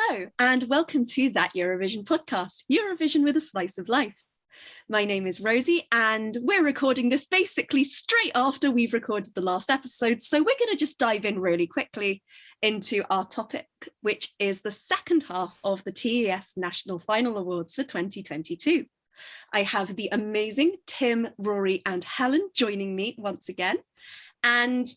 Hello, and welcome to That Eurovision Podcast, Eurovision with a Slice of Life. My name is Rosie, and we're recording this basically straight after we've recorded the last episode, so we're going to just dive in really quickly into our topic, which is the second half of the TES National Final Awards for 2022. I have the amazing Tim, Rory, and Helen joining me once again, and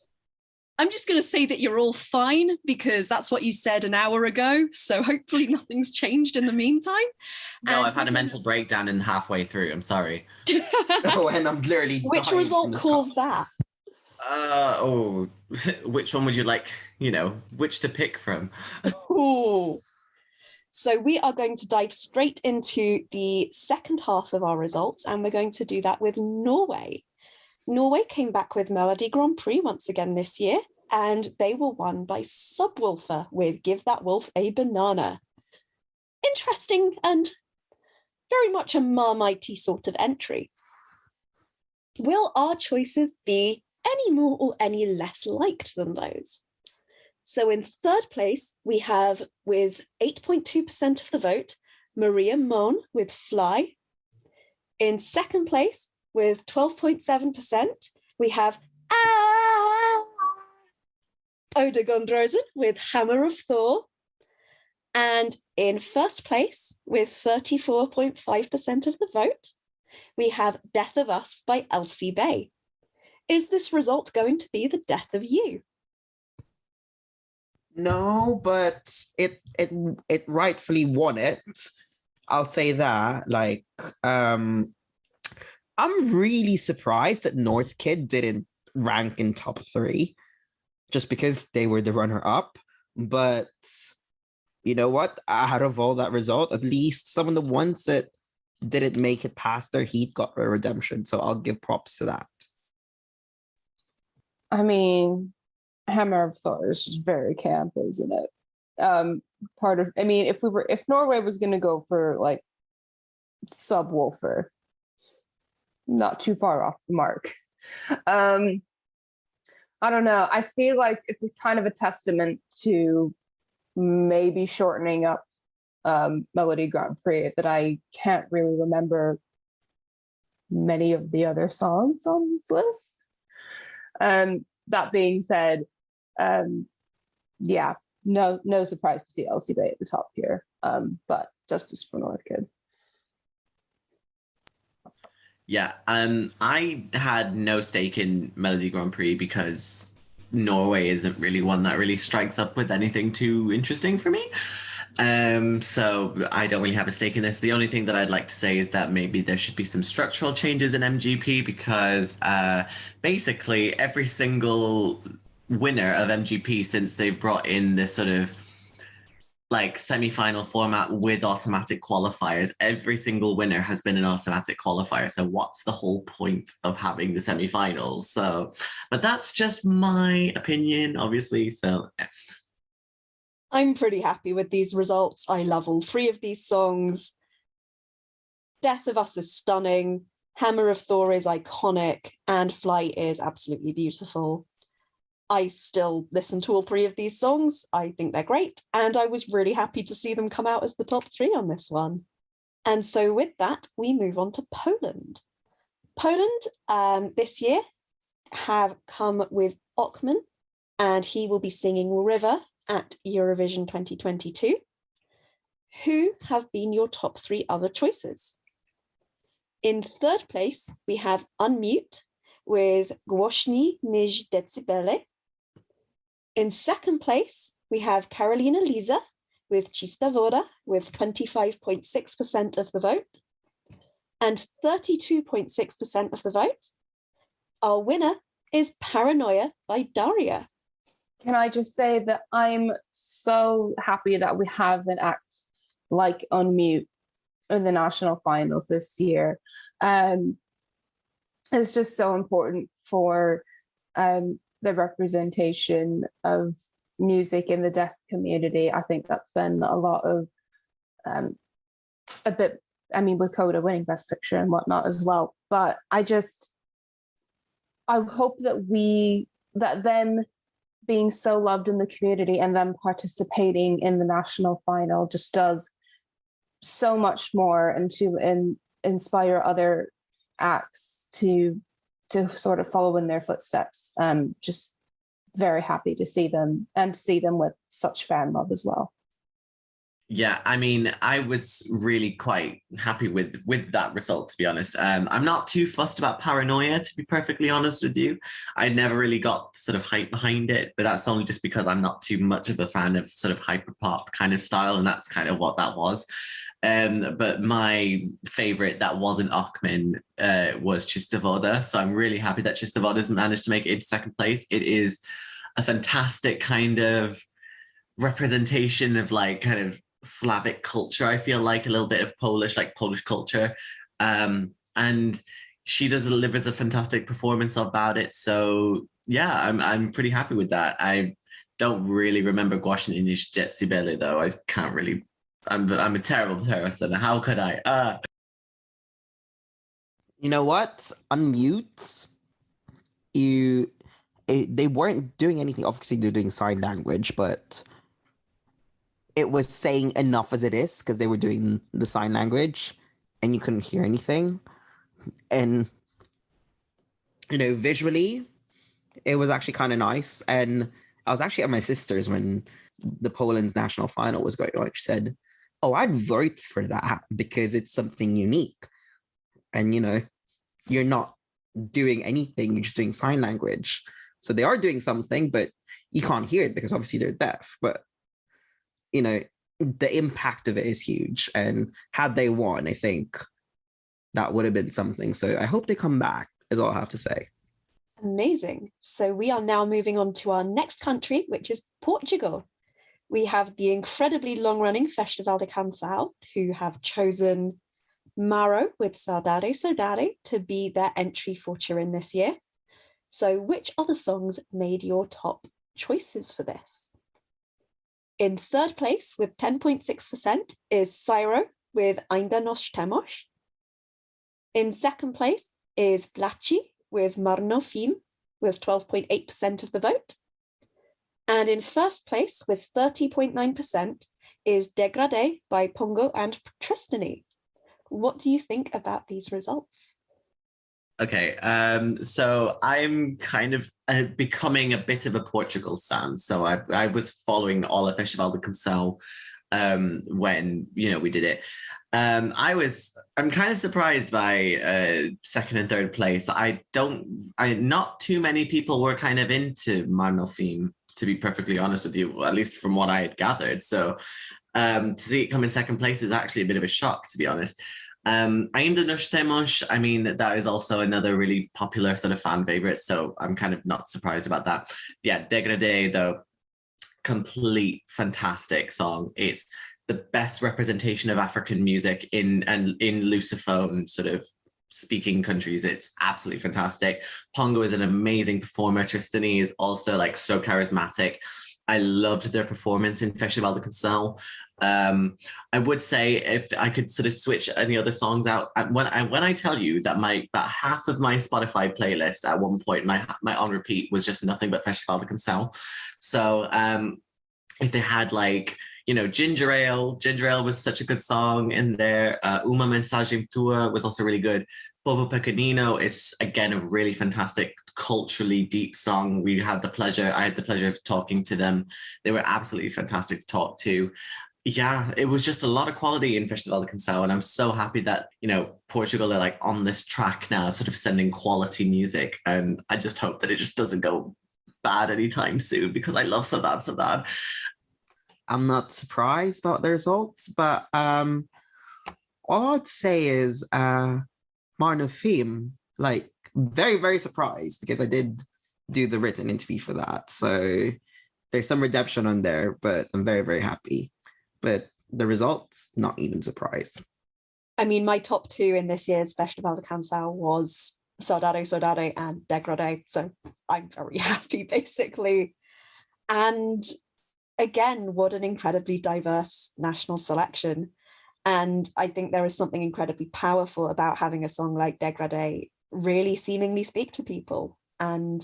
I'm just going to say that you're all fine because that's what you said an hour ago. So hopefully nothing's changed in the meantime. No, I've had a mental breakdown in halfway through. I'm sorry. And I'm literally. Which result caused that? Which one would you like, which to pick from? Ooh. So we are going to dive straight into the second half of our results, and we're going to do that with Norway. Norway came back with Melody Grand Prix once again this year, and they were won by Subwoofer with Give That Wolf a Banana. Interesting and very much a Marmite sort of entry. Will our choices be any more or any less liked than those? So in third place, we have, with 8.2% of the vote, Maria Mon with Fly. In second place, with 12.7%, we have Oda Gondrosen with Hammer of Thor. And in first place, with 34.5% of the vote, we have Death of Us by Elsie Bay. Is this result going to be the death of you? No, but it rightfully won it. I'll say that. I'm really surprised that North Kid didn't rank in top 3 just because they were the runner-up. But you know what? Out of all that result, at least some of the ones that didn't make it past their heat got a redemption. So I'll give props to that. I mean, Hammer of Thor is just very camp, isn't it? If Norway was going to go for like Subwoofer, not too far off the mark. I don't know. I feel like it's a kind of a testament to maybe shortening up Melody Grand Prix that I can't really remember many of the other songs on this list. That being said, no surprise to see Elsie Bay at the top here, but justice for North Kid. Yeah, I had no stake in Melody Grand Prix because Norway isn't really one that really strikes up with anything too interesting for me. So I don't really have a stake in this. The only thing that I'd like to say is that maybe there should be some structural changes in MGP because basically every single winner of MGP since they've brought in this sort of like semi-final format with automatic qualifiers, every single winner has been an automatic qualifier. So what's the whole point of having the semi-finals? So, but that's just my opinion, obviously. So I'm pretty happy with these results. I love all 3 of these songs. Death of Us is stunning. Hammer of Thor is iconic, and Fly is absolutely beautiful. I still listen to all 3 of these songs. I think they're great. And I was really happy to see them come out as the top 3 on this one. And so with that, we move on to Poland. Poland this year have come with Ockman, and he will be singing River at Eurovision 2022. Who have been your top 3 other choices? In third place, we have Unmute with Głośniej niż Decibele. In second place, we have Karolina Lisa with Czysta Woda with 25.6% of the vote and 32.6% of the vote. Our winner is Paranoia by Daria. Can I just say that I'm so happy that we have an act like Unmute in the national finals this year. It's just so important for the representation of music in the deaf community. I think that's been a lot of with Coda winning Best Picture and whatnot as well. But I hope that them being so loved in the community and them participating in the national final just does so much more, and to inspire other acts to sort of follow in their footsteps. Just very happy to see them, and to see them with such fan love as well. Yeah, I mean, I was really quite happy with that result, to be honest. I'm not too fussed about Paranoia, to be perfectly honest with you. I never really got sort of hype behind it, but that's only just because I'm not too much of a fan of sort of hyperpop kind of style, and that's kind of what that was. But my favorite that wasn't Ochman was Chista Voda. So I'm really happy that Chista Voda's managed to make it into second place. It is a fantastic kind of representation of like kind of Slavic culture, I feel like a little bit of Polish culture. And she delivers a fantastic performance about it. So yeah, I'm pretty happy with that. I don't really remember Głośno niż Decibele though. I can't really, I'm a terrible person. How could I? You know what? Unmute. They weren't doing anything. Obviously, they're doing sign language, but it was saying enough as it is because they were doing the sign language and you couldn't hear anything. And, you know, visually, it was actually kind of nice. And I was actually at my sister's when the Poland's national final was going on. She said, oh, I'd vote for that because it's something unique. And, you know, you're not doing anything, you're just doing sign language. So they are doing something, but you can't hear it because obviously they're deaf. But, you know, the impact of it is huge. And had they won, I think that would have been something. So I hope they come back, is all I have to say. Amazing. So we are now moving on to our next country, which is Portugal. We have the incredibly long-running Festival de Canção, who have chosen Maro with Saudade Saudade to be their entry for Turin this year. So which other songs made your top choices for this? In third place with 10.6% is Cyro with Ainda Nós Temos. In second place is Blachi with Marino with 12.8% of the vote. And in first place with 30.9% is Degradé by Pongo and Tristany. What do you think about these results? Okay, so I'm kind of becoming a bit of a Portugal stan. So I was following all of Festival de Canção when, you know, we did it. I'm kind of surprised by second and third place. Not too many people were kind of into Marno theme, to be perfectly honest with you, at least from what I had gathered. So to see it come in second place is actually a bit of a shock, to be honest. Ainda Nós Temos, I mean, that is also another really popular sort of fan favorite, so I'm kind of not surprised about that. Yeah, Degradé, though, complete fantastic song. It's the best representation of African music in Lusophone sort of speaking countries. It's absolutely fantastic. Pongo is an amazing performer. Tristany is also like so charismatic. I loved their performance in Festival de Canção. I would say if I could sort of switch any other songs out, when I tell you that about half of my Spotify playlist at one point, my on repeat was just nothing but Festival de Canção. So if they had like, you know, Ginger Ale was such a good song in there. Uma Mensagem Tua was also really good. Povo Pequenino is, again, a really fantastic, culturally deep song. I had the pleasure of talking to them. They were absolutely fantastic to talk to. Yeah, it was just a lot of quality in Festival de Canção, and I'm so happy that, you know, Portugal are like on this track now, sort of sending quality music, and I just hope that it just doesn't go bad anytime soon, because I love Saudade. I'm not surprised about the results, but all I'd say is Marno theme, like very, very surprised, because I did do the written interview for that. So there's some redemption on there, but I'm very, very happy. But the results, not even surprised. I mean, my top two in this year's Festival de Canção was Saudade Saudade and Degradé. So I'm very happy, basically. And again, what an incredibly diverse national selection. And I think there is something incredibly powerful about having a song like Degradé really seemingly speak to people. And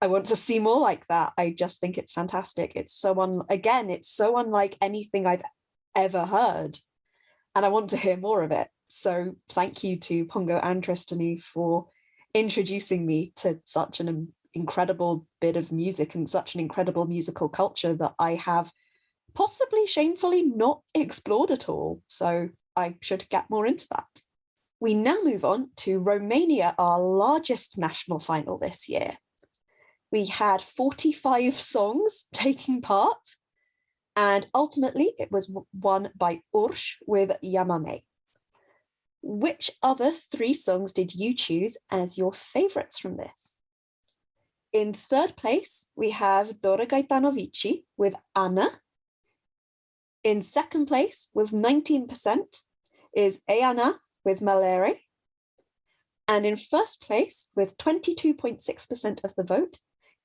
I want to see more like that. I just think it's fantastic. It's so it's so unlike anything I've ever heard. And I want to hear more of it. So thank you to Pongo and Tristany for introducing me to such an incredible bit of music and such an incredible musical culture that I have possibly shamefully not explored at all. So I should get more into that. We now move on to Romania, our largest national final this year. We had 45 songs taking part, and ultimately it was won by Urș with Yamame. Which other 3 songs did you choose as your favourites from this? In third place, we have Dora Gaetanovici with Ana. In second place, with 19%, is Eana with Malere. And in first place, with 22.6% of the vote,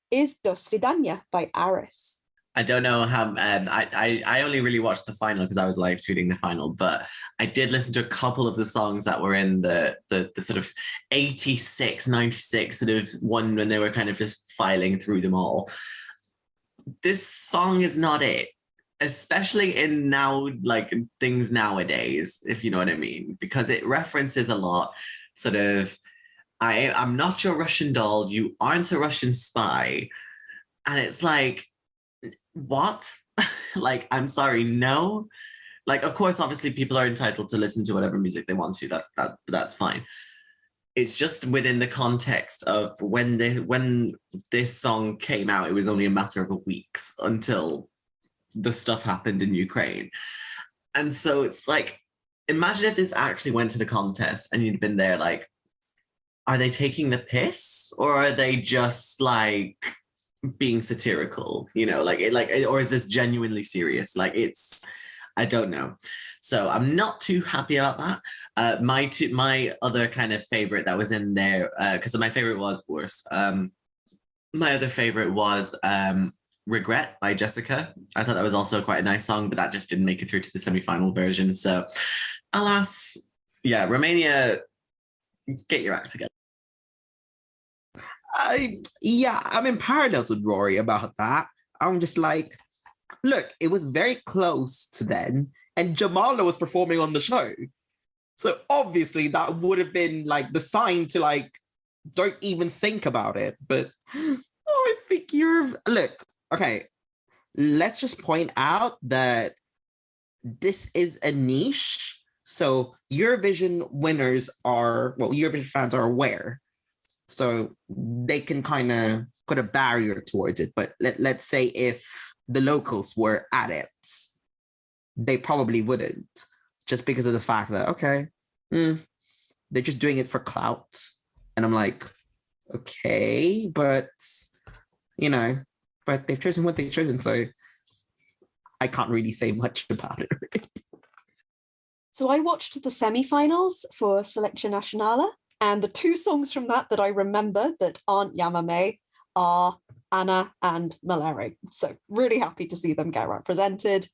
is Do Svidania by Aris. I don't know how, I only really watched the final because I was live tweeting the final, but I did listen to a couple of the songs that were in the sort of 86, 96 sort of one when they were kind of just filing through them all. This song is not it, especially in now, like things nowadays, if you know what I mean, because it references a lot sort of, I'm not your Russian doll, you aren't a Russian spy. And it's like, what? Like, I'm sorry, no. Like, of course, obviously people are entitled to listen to whatever music they want to, that's fine. It's just within the context of when this song came out, it was only a matter of weeks until the stuff happened in Ukraine. And so it's like, imagine if this actually went to the contest and you'd been there like, are they taking the piss or are they just like being satirical, you know, or is this genuinely serious? Like, it's, I don't know. So I'm not too happy about that. My other kind of favorite that was in there, because my favorite was Urș. My other favorite was Regret by Jessica. I thought that was also quite a nice song, but that just didn't make it through to the semi-final version. So alas, yeah, Romania, get your act together. I'm in parallels with Rory about that. I'm just like, look, it was very close to then, and Jamala was performing on the show. So obviously that would have been like the sign to like, don't even think about it. But I think look, okay, let's just point out that this is a niche. So Eurovision fans are aware. So they can kind of put a barrier towards it. But let's say if the locals were at it, they probably wouldn't, just because of the fact that, okay, they're just doing it for clout. And I'm like, okay, but, you know, but they've chosen what they've chosen. So I can't really say much about it. So I watched the semi-finals for Selección Națională, and the 2 songs from that I remember that aren't Yamame are Ana and Malere. So really happy to see them get represented.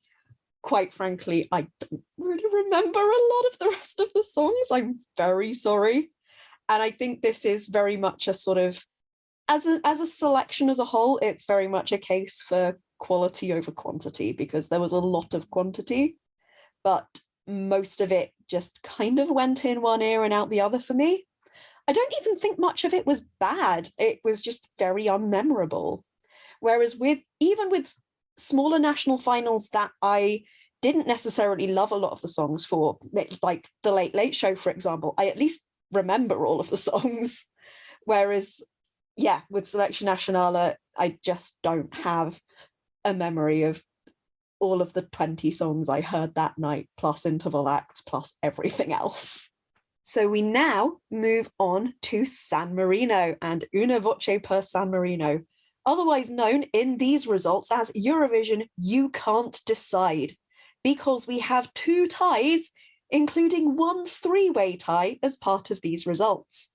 Quite frankly, I don't really remember a lot of the rest of the songs. I'm very sorry. And I think this is very much a sort of, as a selection as a whole, it's very much a case for quality over quantity, because there was a lot of quantity, but most of it just kind of went in one ear and out the other for me. I don't even think much of it was bad. It was just very unmemorable. Whereas even with smaller national finals that I didn't necessarily love a lot of the songs for, like the Late Late Show, for example, I at least remember all of the songs. Whereas, yeah, with Selección Națională, I just don't have a memory of all of the 20 songs I heard that night, plus interval acts, plus everything else. So we now move on to San Marino and Una Voce per San Marino, otherwise known in these results as Eurovision You Can't Decide, because we have 2 ties, including 1 3-way tie as part of these results.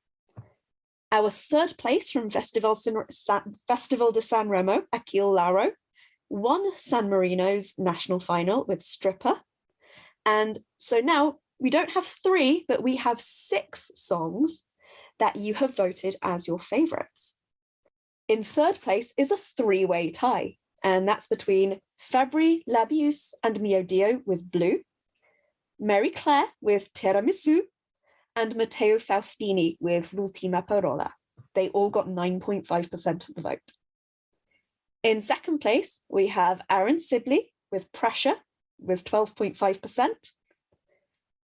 Our third place from Festival de San Remo, Achille Lauro, won San Marino's national final with Stripper. And so now we don't have 3, but we have 6 songs that you have voted as your favourites. In third place is a three-way tie, and that's between Fabri, Labius, and Mio Dio with Blue, Mary Claire with Tiramisu, and Matteo Faustini with L'ultima parola. They all got 9.5% of the vote. In second place, we have Aaron Sibley with Pressure with 12.5%.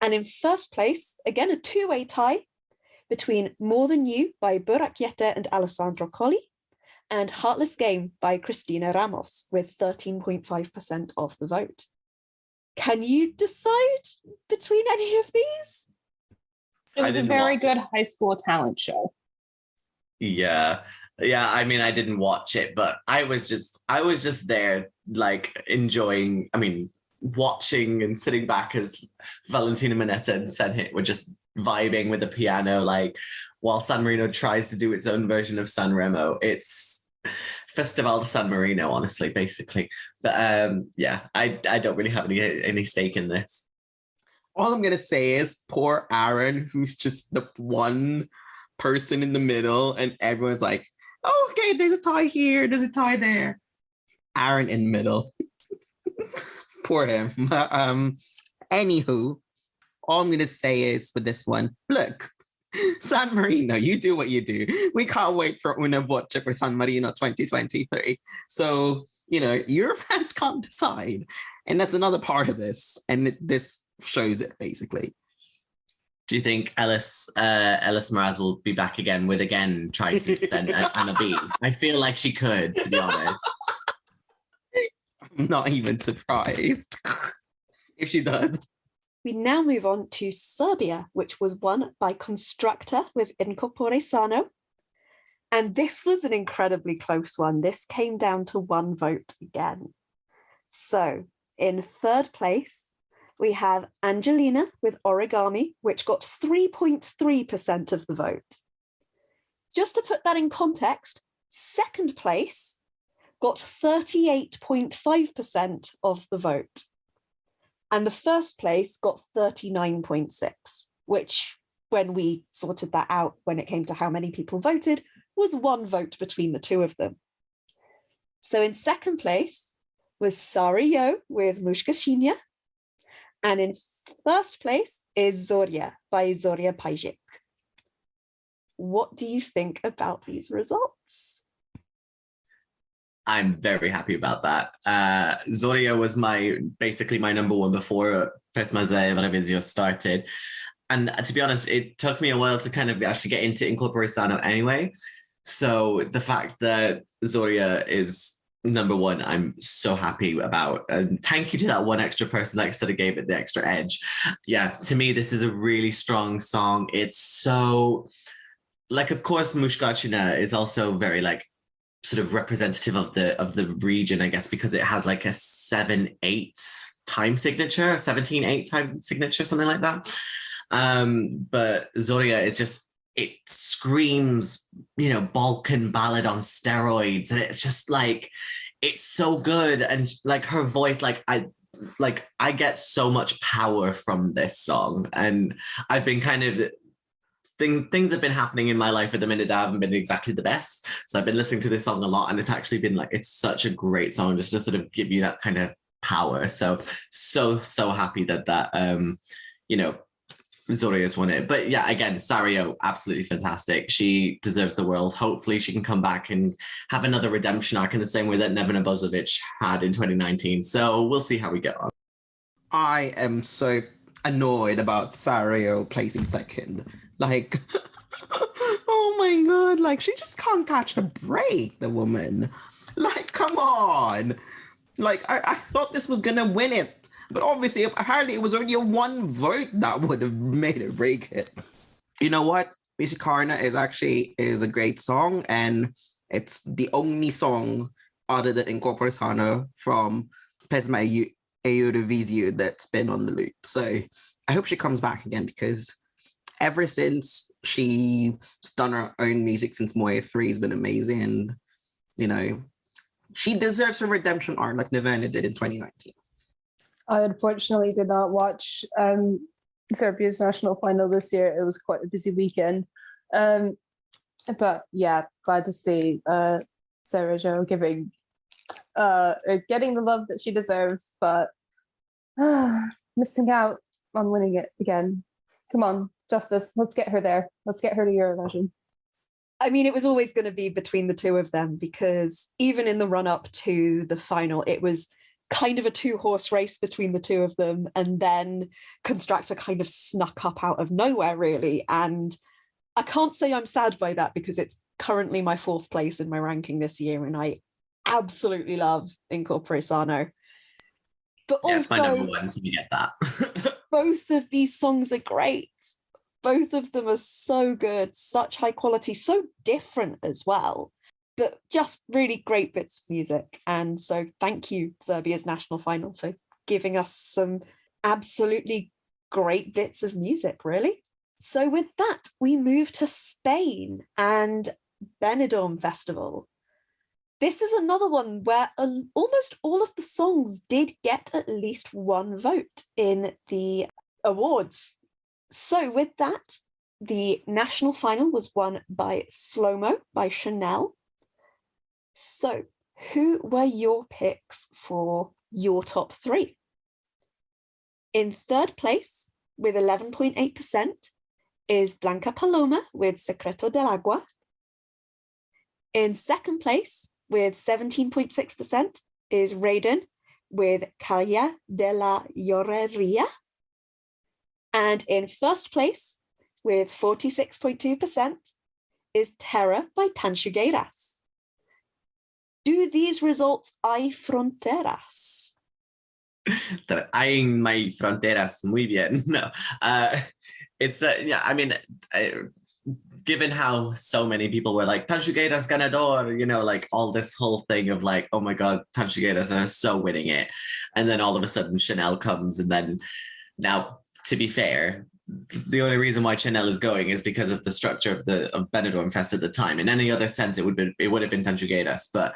And in first place, again, a two-way tie between More Than You by Burak Yete and Alessandro Colli, and Heartless Game by Cristina Ramos with 13.5% of the vote. Can you decide between any of these? It was a very good high school talent show. Yeah. I mean, I didn't watch it, but I was just there, like, enjoying, watching and sitting back as Valentina Monetta and Senhit were just vibing with the piano, like, while San Marino tries to do its own version of San Remo. It's Festival de San Marino, honestly, basically. But I don't really have any stake in this. All I'm gonna say is poor Aaron, who's just the one person in the middle, and everyone's like, oh, okay, there's a tie here, there's a tie there. Aaron in middle. Poor him. Anywho, all I'm gonna say is for this one, look, San Marino, you do what you do. We can't wait for Una Voce for San Marino 2023. So, your fans can't decide. And that's another part of this. And this shows it, basically. Do you think Ellis Mraz will be back again trying to send Anna B? I feel like she could, to be honest. I'm not even surprised if she does. We now move on to Serbia, which was won by Constructor with Incorpore Sano. And this was an incredibly close one. This came down to one vote again. So in third place, we have Angelina with Origami, which got 3.3% of the vote. Just to put that in context, second place got 38.5% of the vote. And the first place got 39.6%, which, when we sorted that out, when it came to how many people voted, was one vote between the two of them. So in second place was Sario with Mushka Shinya. And in first place is Zoria by Zoria Pajic. What do you think about these results? I'm very happy about that. Zoria was basically my number one before Pesma Eurovision started. And to be honest, it took me a while to kind of actually get into Incorpore Sano anyway. So the fact that Zoria is number one, I'm so happy about. And thank you to that one extra person that sort of gave it the extra edge. Yeah, to me, this is a really strong song. It's so, like, of course, Mushkachina is also very, like, sort of representative of the region, I guess, because it has like a 7/8 time signature, 17/8 time signature, something like that. But Zoria is just, it screams, Balkan ballad on steroids, and it's just like, it's so good. And like her voice, I get so much power from this song, and I've been kind of, things have been happening in my life at the minute that haven't been exactly the best. So I've been listening to this song a lot, and it's actually been like, it's such a great song just to sort of give you that kind of power. So happy that Zoria's won it. But yeah, again, Sario, absolutely fantastic. She deserves the world. Hopefully she can come back and have another redemption arc in the same way that Nevena Bozovic had in 2019. So we'll see how we get on. I am so annoyed about Sario placing second. Like, oh my God, like, she just can't catch a break, the woman. Like, come on. Like, I thought this was gonna win it, but obviously, apparently it was only a one vote that would have made it break it. You know what? Mishikarna is a great song, and it's the only song other than Incorpore Sano from Pesma Eurovision that's been on the loop. So I hope she comes back again, because ever since she's done her own music since Moya 3 has been amazing. And, she deserves a redemption arc like Nevena did in 2019. I unfortunately did not watch Serbia's national final this year. It was quite a busy weekend. But yeah, glad to see Sarah Jo getting the love that she deserves, but missing out on winning it again. Come on, Justice, let's get her there. Let's get her to Eurovision. I mean, it was always going to be between the two of them, because even in the run-up to the final, it was kind of a two-horse race between the two of them, and then Constructor kind of snuck up out of nowhere, really. And I can't say I'm sad by that, because it's currently my 4th place in my ranking this year, and I absolutely love Incorpore Sano. But Yeah, also, it's my number one, so you get that. both of these songs are great. Both of them are so good, such high quality, so different as well, but just really great bits of music. And so thank you, Serbia's national final, for giving us some absolutely great bits of music, really. So with that, we move to Spain and Benidorm Festival. This is another one where almost all of the songs did get at least one vote in the awards. So with that, the national final was won by Slow Mo by Chanel. So who were your picks for your top 3? In 3rd place, with 11.8%, is Blanca Paloma with Secreto del Agua. In 2nd place, with 17.6%, is Raiden with Calle de la Llorería. And in 1st place, with 46.2%, is Terra by Tanchugueiras. Do these results hay fronteras? Hay my fronteras muy bien. No, it's yeah. I mean, given how so many people were like Tanchugueiras ganador, you know, like all this whole thing of like, oh my god, Tanchugueiras are so winning it, and then all of a sudden Chanel comes, and then now, to be fair, the only reason why Chanel is going is because of the structure of Benidorm Fest at the time. In any other sense, it would have been Tanchugueiras. But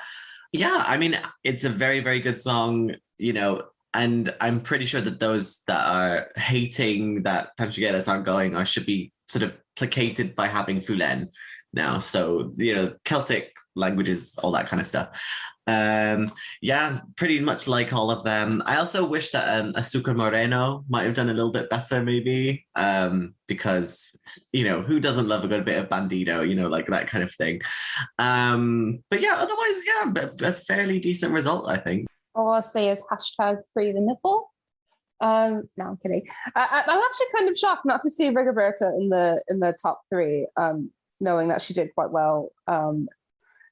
yeah, I mean, it's a very, very good song, you know, and I'm pretty sure that those that are hating that Tanchugueiras aren't going should be sort of placated by having Fulen now. So, you know, Celtic languages, all that kind of stuff. Yeah, pretty much like all of them. I also wish that Azúcar Moreno might have done a little bit better, maybe, because, you know, who doesn't love a good bit of bandido, you know, like that kind of thing. But yeah, otherwise, yeah, a fairly decent result, I think. All I'll say is #free the nipple. No, I'm kidding. I'm actually kind of shocked not to see Rigoberta in the top 3, knowing that she did quite well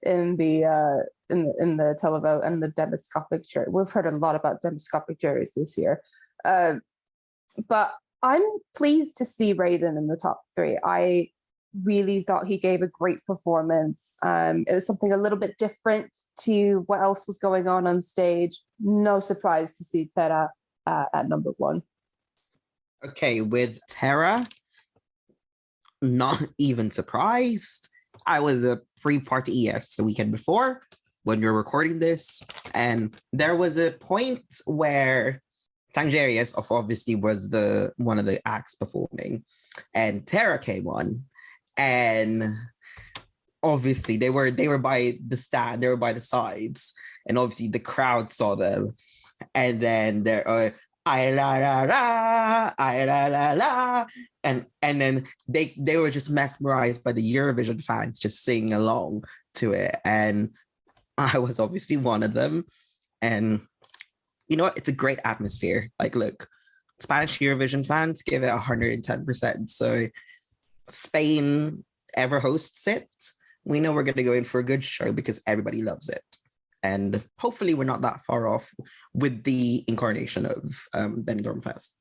in the televote and the demoscopic jury. We've heard a lot about demoscopic juries this year, but I'm pleased to see Raiden in the top 3. I really thought he gave a great performance. It was something a little bit different to what else was going on stage. No surprise to see Terra at number 1. Okay, with Terra, not even surprised. I was a pre-party ES the weekend before when we were recording this, and there was a point where Tangerines obviously was one of the acts performing, and Terra came on, and obviously they were by the stand, they were by the sides, and obviously the crowd saw them, and then they're ay la la la, ay la la la, and then they were just mesmerized by the Eurovision fans just singing along to it, and I was obviously one of them. And you know what? It's a great atmosphere. Like, look, Spanish Eurovision fans give it 110%. So Spain ever hosts it, we know we're going to go in for a good show because everybody loves it. And hopefully we're not that far off with the incarnation of Benidorm Fest.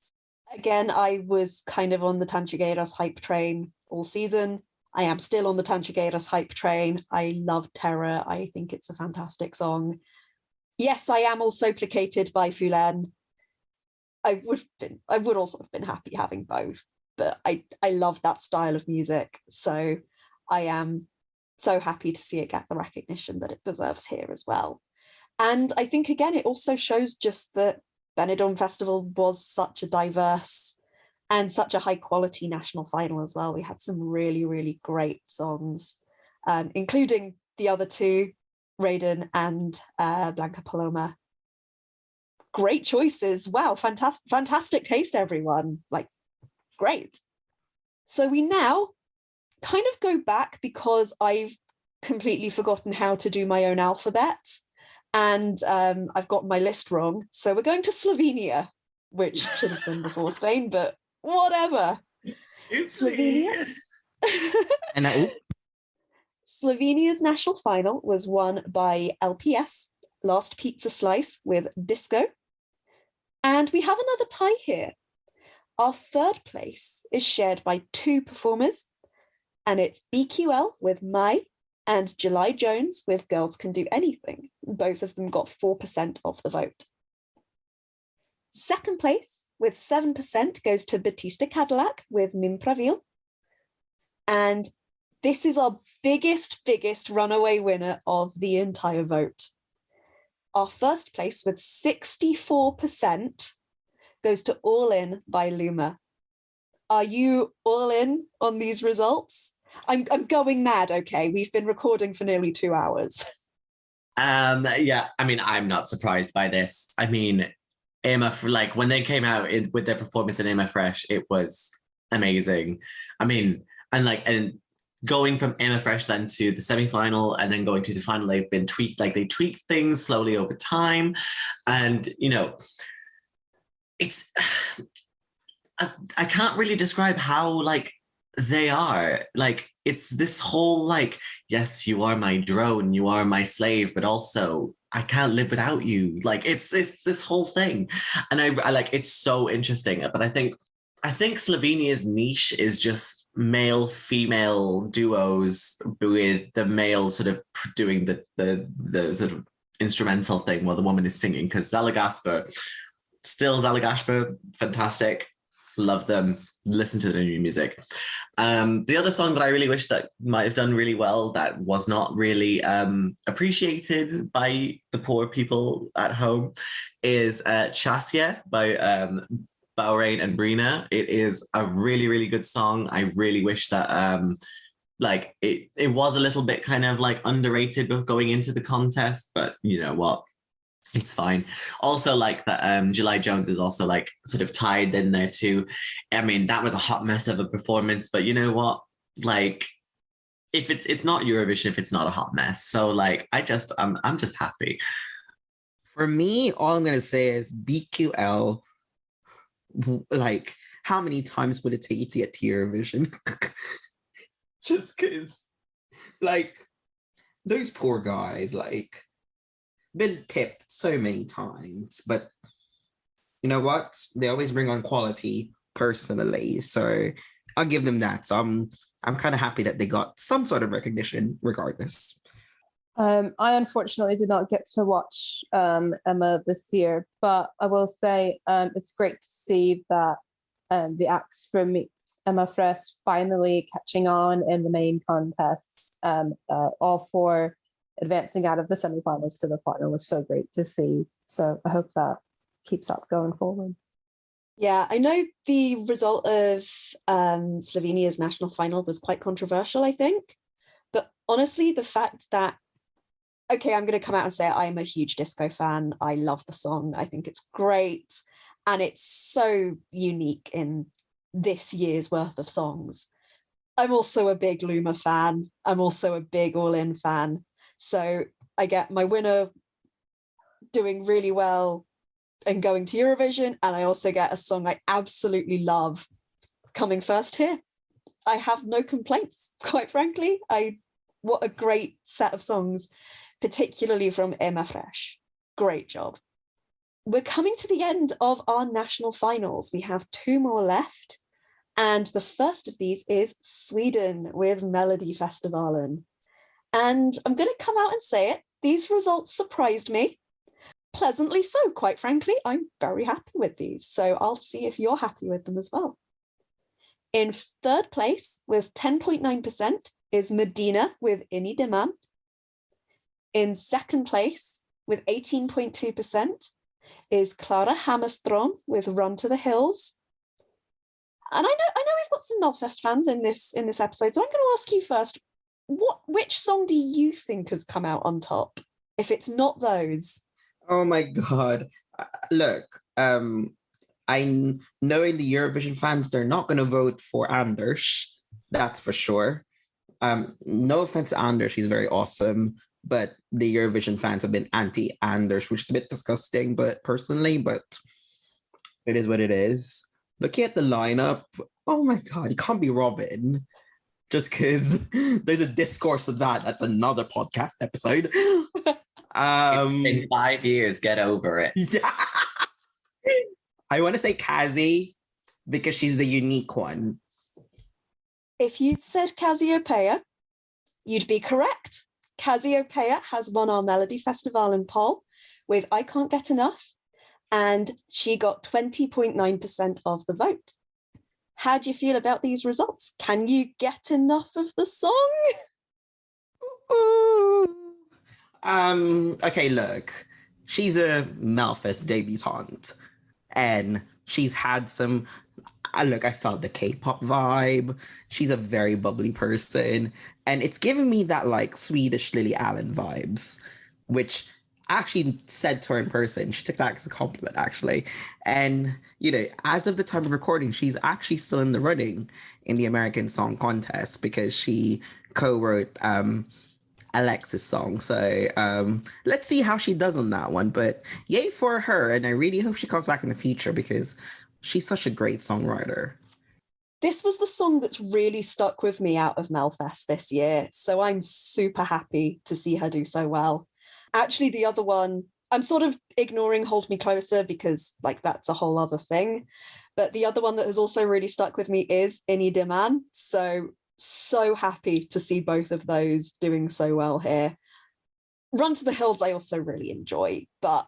Again, I was kind of on the Tanchugueiras hype train all season. I am still on the Tanchugueiras hype train. I love Terra. I think it's a fantastic song. Yes, I am also placated by Fulen. I would also have been happy having both, but I love that style of music. So I am so happy to see it get the recognition that it deserves here as well. And I think, again, it also shows just that Benidorm Festival was such a diverse and such a high quality national final as well. We had some really, really great songs. including the other two, Raiden and Blanca Paloma. Great choices. Wow, fantastic taste, everyone. Like, great. So we now kind of go back because I've completely forgotten how to do my own alphabet, and I've got my list wrong. So we're going to Slovenia, which should have been before Spain, but whatever. Slovenia. And Slovenia's national final was won by LPS, Last Pizza Slice with Disco. And we have another tie here. Our third place is shared by two performers, and it's BQL with My and July Jones with Girls Can Do Anything. Both of them got 4% of the vote. Second place with 7% goes to Batista Cadillac with Mimpraville. And this is our biggest runaway winner of the entire vote. Our first place with 64% goes to All In by Luma. Are you all in on these results? I'm going mad, okay? We've been recording for nearly 2 hours. Yeah, I mean, I'm not surprised by this. I mean, Emma, like when they came out with their performance in Emma Fresh, it was amazing. I mean, and going from Emma Fresh then to the semi-final and then going to the final, they've been tweaked, like they tweaked things slowly over time. And, you know, it's, I can't really describe how like they are. Like, it's this whole like, yes, you are my drone, you are my slave, but also I can't live without you. Like it's this whole thing. And I like, it's so interesting. But I think Slovenia's niche is just male female duos with the male sort of doing the sort of instrumental thing while the woman is singing, because Zalagaspa, fantastic, love them, listen to the new music. The other song that I really wish that might have done really well that was not really appreciated by the poor people at home is Chasya by Bahrain and Brina. It is a really good song. I really wish that like it was a little bit kind of like underrated going into the contest, but you know what, it's fine. Also like that July Jones is also like sort of tied in there too. I mean, that was a hot mess of a performance, but you know what, like if it's not Eurovision if it's not a hot mess. So like I'm just happy. for me, all I'm gonna say is BQL. Like, how many times would it take you to get to Eurovision? Just because, like, those poor guys, like, been pipped so many times, but you know what? They always bring on quality personally, so I'll give them that. So I'm kind of happy that they got some sort of recognition regardless. I unfortunately did not get to watch Emma this year, but I will say it's great to see that the acts from Emma Fresh finally catching on in the main contest. All four advancing out of the semi-finals to the final was so great to see. So I hope that keeps up going forward. Yeah, I know the result of Slovenia's national final was quite controversial, I think. But honestly, the fact that, okay, I'm going to come out and say I'm a huge disco fan. I love the song. I think it's great. And it's so unique in this year's worth of songs. I'm also a big Luma fan. I'm also a big All In fan. So I get my winner doing really well and going to Eurovision, and I also get a song I absolutely love coming first here. I have no complaints, quite frankly. What a great set of songs, particularly from Emma Fresh. Great job. We're coming to the end of our national finals. We have 2 more left, and the first of these is Sweden with Melodifestivalen. And I'm going to come out and say it, these results surprised me. Pleasantly so, quite frankly. I'm very happy with these, so I'll see if you're happy with them as well. In third place, with 10.9%, is Medina with Ini Deman. In second place, with 18.2%, is Clara Hammerstrom with Run to the Hills. And I know we've got some Melfest fans in this episode, so I'm going to ask you first, which song do you think has come out on top? If it's not those. Oh my God. Look, knowing the Eurovision fans, they're not going to vote for Anders. That's for sure. No offense to Anders, he's very awesome, but the Eurovision fans have been anti-Anders, which is a bit disgusting, but it is what it is. Looking at the lineup, oh my God, it can't be Robin. Just because there's a discourse of that. That's another podcast episode. It's been 5 years. Get over it. Yeah. I want to say Kazi because she's the unique one. If you said Cassiopeia, you'd be correct. Cassiopeia has won our Melody Festival in poll with I Can't Get Enough, and she got 20.9% of the vote. How do you feel about these results? Can you get enough of the song? Okay, look, she's a Melfest debutante, and she's had some. Look, I felt the K-pop vibe. She's a very bubbly person, and it's giving me that like Swedish Lily Allen vibes, which I actually said to her in person. She took that as a compliment, actually. And, you know, as of the time of recording, she's actually still in the running in the American Song Contest because she co-wrote Alexis' song. So let's see how she does on that one. But yay for her. And I really hope she comes back in the future because she's such a great songwriter. This was the song that's really stuck with me out of Melfest this year. So I'm super happy to see her do so well. Actually, the other one, I'm sort of ignoring Hold Me Closer because like that's a whole other thing. But the other one that has also really stuck with me is Ini Diman. So happy to see both of those doing so well here. Run to the Hills I also really enjoy, but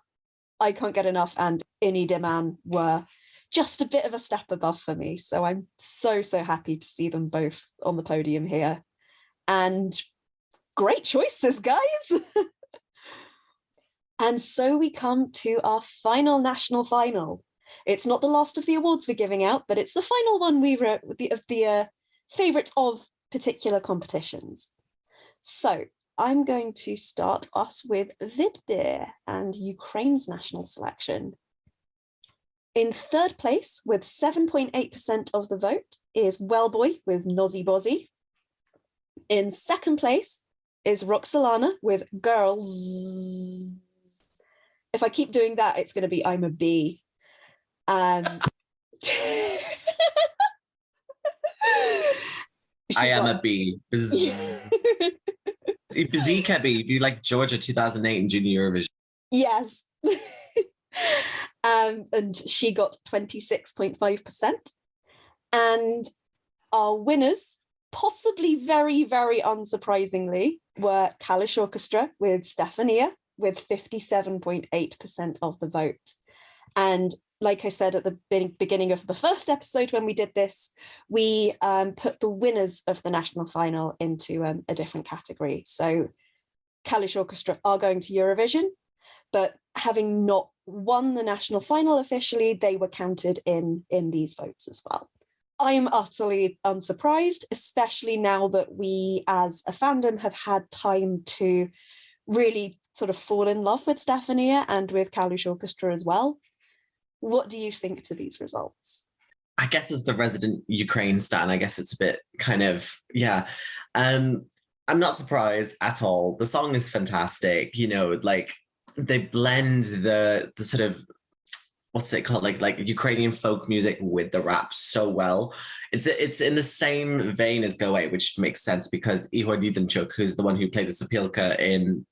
I Can't Get Enough and Ini Diman were just a bit of a step above for me. So I'm so happy to see them both on the podium here. And great choices, guys. And so we come to our final national final. It's not the last of the awards we're giving out, but it's the final one we wrote of the favourites of particular competitions. So I'm going to start us with Vidbir and Ukraine's national selection. In third place, with 7.8% of the vote, is Wellboy with Nosy Bozzy. In second place is Roxolana with Girls. If I keep doing that, it's going to be I'm a Bee. I am a Bee. Bazika Bee, do you like Georgia 2008 in Junior Eurovision? Yes. And she got 26.5%. And our winners, possibly very, very unsurprisingly, were Kalish Orchestra with Stefania with 57.8% of the vote. And like I said at the beginning of the first episode when we did this, we put the winners of the national final into a different category. So Kalish Orchestra are going to Eurovision, but having not won the national final officially, they were counted in these votes as well. I am utterly unsurprised, especially now that we as a fandom have had time to really sort of fall in love with Stefania and with Kalish Orchestra as well. What do you think to these results? I guess as the resident Ukraine stan, I guess it's a bit kind of, yeah. I'm not surprised at all. The song is fantastic. You know, like they blend the sort of, what's it called? Like Ukrainian folk music with the rap so well. It's in the same vein as Go A, which makes sense because Ihor Didenchuk, who's the one who played the Sopilka in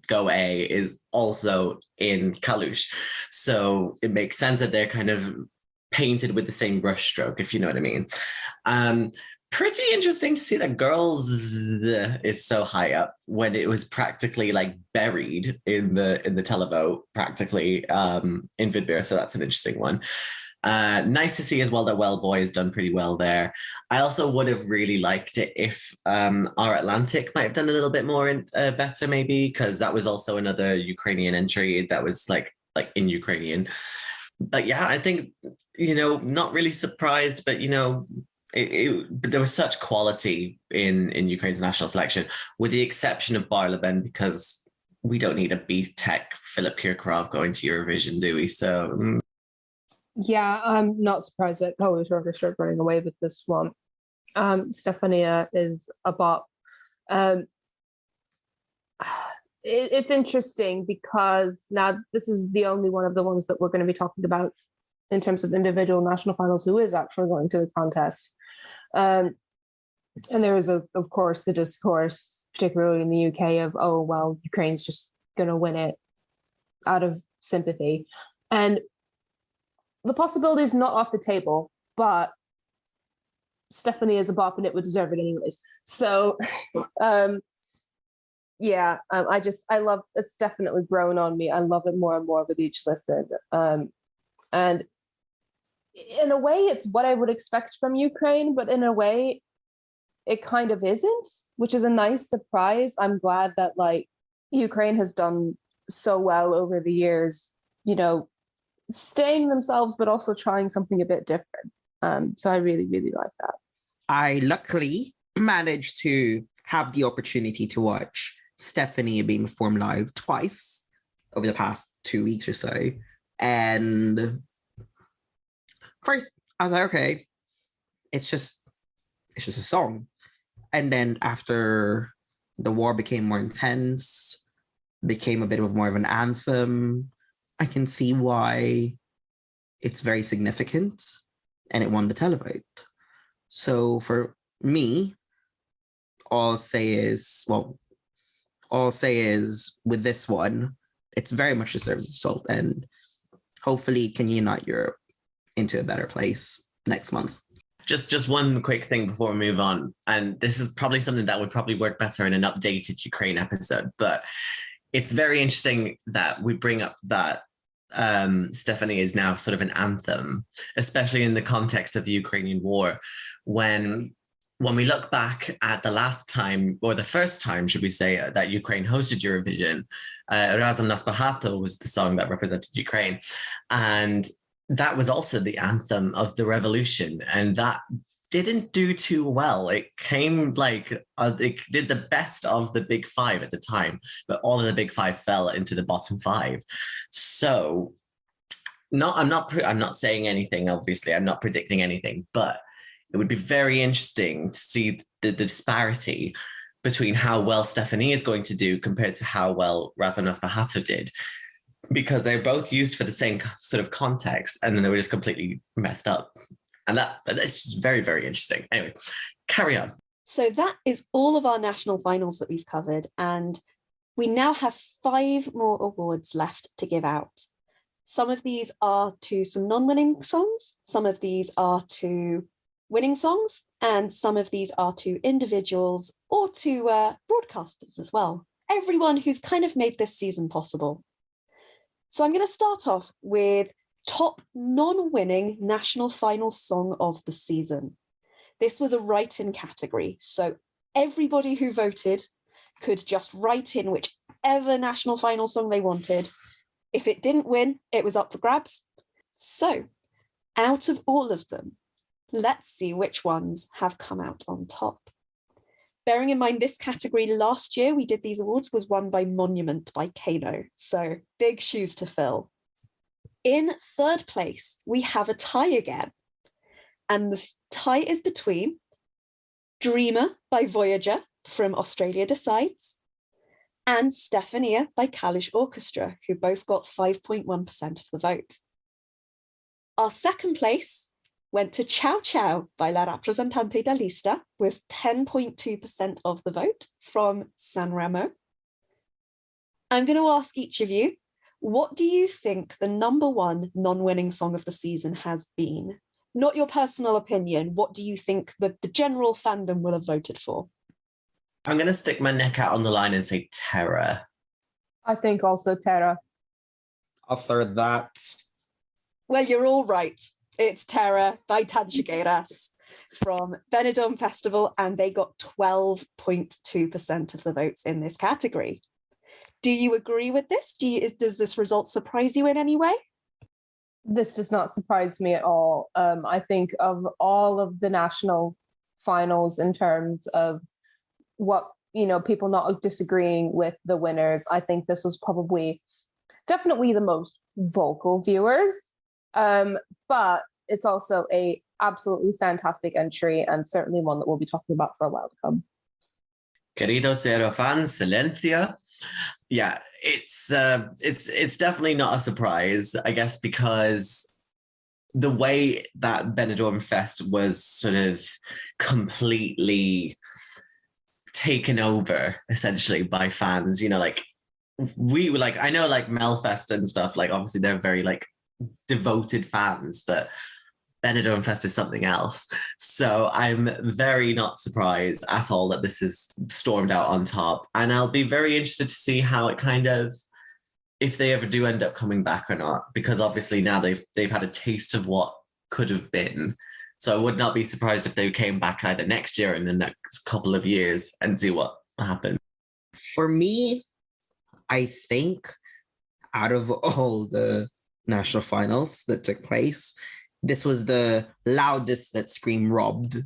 Go A, is also in Kalush. So it makes sense that they're kind of painted with the same brushstroke, if you know what I mean. Pretty interesting to see that Girls is so high up when it was practically like buried in the televote, practically in Vidbir. So that's an interesting one. Nice to see as well that Wellboy has done pretty well there. I also would have really liked it if Our Atlantic might have done a little bit more better, maybe, because that was also another Ukrainian entry that was like in Ukrainian. But yeah, I think, you know, not really surprised, but, you know, but there was such quality in Ukraine's national selection, with the exception of Barlaben, because we don't need a B-Tech Philip Kirkorov going to Eurovision, do we? So Yeah, I'm not surprised that Polish Orchestra running away with this one. Stefania is a bop. It's interesting because now this is the only one of the ones that we're going to be talking about in terms of individual national finals who is actually going to the contest. And there is, of course, the discourse, particularly in the UK, of, oh, well, Ukraine's just going to win it out of sympathy. And the possibility is not off the table, but Stephanie is a bop and it would deserve it anyways. So, yeah, I love, it's definitely grown on me. I love it more and more with each listen. And in a way, it's what I would expect from Ukraine, but in a way, it kind of isn't, which is a nice surprise. I'm glad that like Ukraine has done so well over the years, you know, staying themselves, but also trying something a bit different. So I really, really like that. I luckily managed to have the opportunity to watch Stephanie being performed live twice over the past 2 weeks or so. And first, I was like, okay, it's just a song. And then after the war became more intense, became a bit of more of an anthem, I can see why it's very significant and it won the televote. So for me, all I'll say is with this one, it's very much deserves its result, and hopefully can unite Europe into a better place next month. Just one quick thing before we move on, and this is probably something that would probably work better in an updated Ukraine episode, but it's very interesting that we bring up that Stephanie is now sort of an anthem, especially in the context of the Ukrainian war. When we look back at the last time, or the first time, should we say, that Ukraine hosted Eurovision, Razom Nas Bahato was the song that represented Ukraine. And that was also the anthem of the revolution. And that didn't do too well. It came like, it did the best of the big five at the time, but all of the big five fell into the bottom five. So I'm not saying anything, obviously, I'm not predicting anything, but it would be very interesting to see the disparity between how well Stephanie is going to do compared to how well Razom Nas Bahato did, because they're both used for the same sort of context, and then they were just completely messed up. And that's just very, very interesting. Anyway, carry on. So that is all of our national finals that we've covered, and we now have 5 more awards left to give out. Some of these are to some non-winning songs, some of these are to winning songs, and some of these are to individuals or to broadcasters as well. Everyone who's kind of made this season possible. So I'm going to start off with top non-winning national final song of the season. This was a write-in category, so everybody who voted could just write in whichever national final song they wanted. If it didn't win, it was up for grabs. So out of all of them, let's see which ones have come out on top. Bearing in mind this category last year we did these awards was won by Monument by Kano, so big shoes to fill. In third place, we have a tie again, and the tie is between Dreamer by Voyager from Australia Decides and Stefania by Kalisz Orchestra, who both got 5.1% of the vote. Our second place went to Ciao Ciao by La Rappresentante da Lista with 10.2% of the vote from Sanremo. I'm going to ask each of you, what do you think the number 1 non-winning song of the season has been? Not your personal opinion. What do you think the general fandom will have voted for? I'm going to stick my neck out on the line and say Terra. I think also Terra. I'll third that. Well, you're all right. It's Terra by Tanchigueiras from Benidorm Festival, and they got 12.2% of the votes in this category. Do you agree with this? Does this result surprise you in any way? This does not surprise me at all. I think of all of the national finals in terms of what, people not disagreeing with the winners, I think this was probably definitely the most vocal viewers. But it's also a absolutely fantastic entry and certainly one that we'll be talking about for a while to come. Queridos Eurofans, silencio. Yeah, it's definitely not a surprise, I guess, because the way that Benidorm Fest was sort of completely taken over essentially by fans, like we were like, I know like Melfest and stuff, like obviously they're very like devoted fans, but Benidorm Fest is something else. So I'm very not surprised at all that this is stormed out on top. And I'll be very interested to see how it kind of, if they ever do end up coming back or not, because obviously now they've had a taste of what could have been. So I would not be surprised if they came back either next year or in the next couple of years and see what happened. For me, I think out of all the national finals that took place, this was the loudest that screamed robbed.